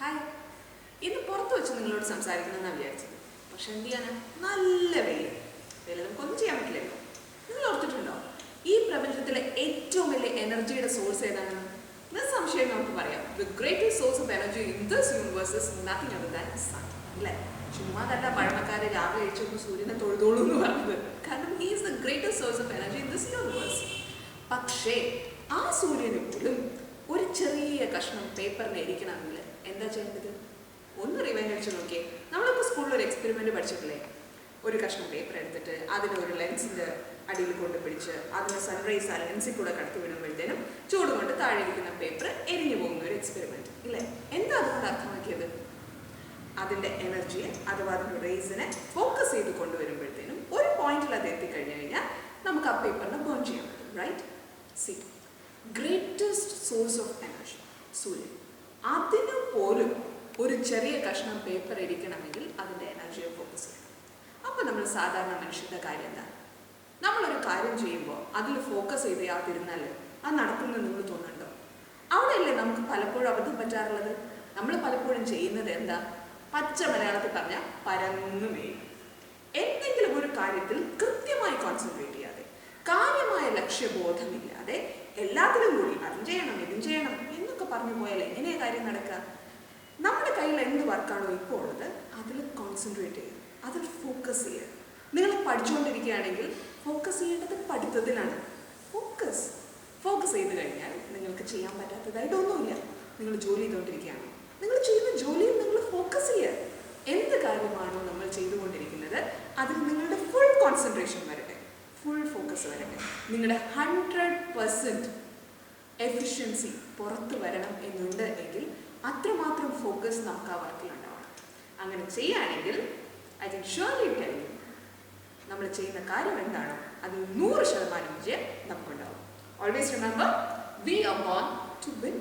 Hi, ഇന്ന് പുറത്ത് വെച്ച് നിങ്ങളോട് സംസാരിക്കണമെന്നാണ് വിചാരിച്ചത്. പക്ഷെ എന്ത് ചെയ്യാനാ, നല്ല വെയിൽ. വെയിൽ നമുക്കൊന്നും ചെയ്യാൻ പറ്റില്ലല്ലോ. നിങ്ങൾ ഓർത്തിട്ടുണ്ടോ ഈ പ്രപഞ്ചത്തിലെ ഏറ്റവും വലിയ എനർജിയുടെ സോഴ്സ് ഏതാണെന്ന്? നിസ്സംശയം നമുക്ക് പറയാം, the greatest source of energy in this universe is nothing other than sun. അല്ലേ? ചുമ്മാതല്ല പഴമക്കാരെ രാവിലെ കഴിച്ചൊന്ന് സൂര്യനെ തൊഴുതോളൂ എന്ന് പറഞ്ഞത്. കാരണം he is the greatest source of energy in this universe. പക്ഷേ ആ സൂര്യന് പോലും ഒരു ചെറിയ കഷ്ണം പേപ്പറിനെ ഇരിക്കണമെങ്കിൽ എന്താ ചെയ്യേണ്ടത്? ഒന്ന് റിവൈൻഡ് അടിച്ച് നോക്കിയേ. നമ്മളിപ്പോൾ സ്കൂളിൽ ഒരു എക്സ്പെരിമെൻറ്റ് പഠിച്ചിട്ടില്ലേ? ഒരു കഷ്ണം പേപ്പർ എടുത്തിട്ട് അതിനെ ഒരു ലെൻസിൻ്റെ അടിയിൽ കൊണ്ട് പിടിച്ച് അതിന് സൺറൈസ് ആ ലെൻസിൽ കൂടെ കടത്തി വിടുമ്പോഴത്തേനും ചൂട് കൊണ്ട് താഴെ ഇരിക്കുന്ന പേപ്പർ എരിഞ്ഞു പോകുന്ന ഒരു എക്സ്പെരിമെൻറ്റ് ഇല്ലേ? എന്താ അതുകൊണ്ട് അർത്ഥമാക്കിയത്? അതിൻ്റെ എനർജിയെ അഥവാ അതിൻ്റെ റേസിനെ ഫോക്കസ് ചെയ്ത് കൊണ്ടുവരുമ്പോഴത്തേനും ഒരു പോയിന്റിൽ അത് എത്തിക്കഴിഞ്ഞു കഴിഞ്ഞാൽ നമുക്ക് ആ പേപ്പറിനെ ബേൺ ചെയ്യാൻ പറ്റും. Right? C, greatest source of energy സൂര്യൻ. അതിന് പോലും ഒരു ചെറിയ കഷ്ണം പേപ്പർ ഇരിക്കണമെങ്കിൽ അതിൻ്റെ എനർജിയെ ഫോക്കസ് ചെയ്യണം. അപ്പോൾ നമ്മൾ സാധാരണ മനുഷ്യരുടെ കാര്യം എന്താണ്? നമ്മളൊരു കാര്യം ചെയ്യുമ്പോൾ അതിൽ ഫോക്കസ് ചെയ്ത് യാതിരുന്നാൽ അത് നടക്കുമെന്ന് നിങ്ങൾ തോന്നുന്നുണ്ടോ? അവിടെയല്ലേ നമുക്ക് പലപ്പോഴും അബദ്ധം പറ്റാറുള്ളത്. നമ്മൾ പലപ്പോഴും ചെയ്യുന്നത് എന്താ? പച്ച മലയാളത്തിൽ പറഞ്ഞാൽ പരന്നു വീഴും. എന്തെങ്കിലും ഒരു കാര്യത്തിൽ കൃത്യമായി കോൺസെൻട്രേറ്റ് ചെയ്യാതെ, കാര്യമായ ലക്ഷ്യബോധമില്ലാതെ എല്ലാത്തിലും കൂടി അതും ചെയ്യണം ഇതും ചെയ്യണം എന്നൊക്കെ പറഞ്ഞു പോയാൽ എങ്ങനെയാ കാര്യം നടക്കുക? നമ്മുടെ കയ്യിൽ എന്ത് വർക്കാണോ ഇപ്പോൾ ഉള്ളത് അതിൽ കോൺസെൻട്രേറ്റ് ചെയ്യുക, അതിൽ ഫോക്കസ് ചെയ്യുക. നിങ്ങൾ പഠിച്ചുകൊണ്ടിരിക്കുകയാണെങ്കിൽ ഫോക്കസ് ചെയ്യേണ്ടത് പഠിത്തത്തിലാണ്. ഫോക്കസ് ചെയ്ത് കഴിഞ്ഞാൽ നിങ്ങൾക്ക് ചെയ്യാൻ പറ്റാത്തതായിട്ടൊന്നുമില്ല. നിങ്ങൾ ജോലി ചെയ്തുകൊണ്ടിരിക്കുകയാണ്, നിങ്ങൾ ചെയ്യുന്ന ജോലിയിൽ നിങ്ങൾ ഫോക്കസ് ചെയ്യുക. എന്ത് കാര്യമാണോ നമ്മൾ ചെയ്തുകൊണ്ടിരിക്കുന്നത് അതിൽ നിങ്ങളുടെ ഫുൾ കോൺസെൻട്രേഷൻ വരട്ടെ, ഫുൾ ഫോക്കസ് വരട്ടെ. നിങ്ങളുടെ 100% എഫിഷ്യൻസി പുറത്ത് വരണം എന്നുണ്ട് എങ്കിൽ അത്രമാത്രം ഫോക്കസ് നമുക്ക് ആ വർക്കിലുണ്ടാവണം. അങ്ങനെ ചെയ്യുകയാണെങ്കിൽ I think surely tell you നമ്മൾ ചെയ്യുന്ന കാര്യം എന്താണോ അതിൽ 100% വിജയം നമുക്കുണ്ടാവും. Always remember, we are born to win.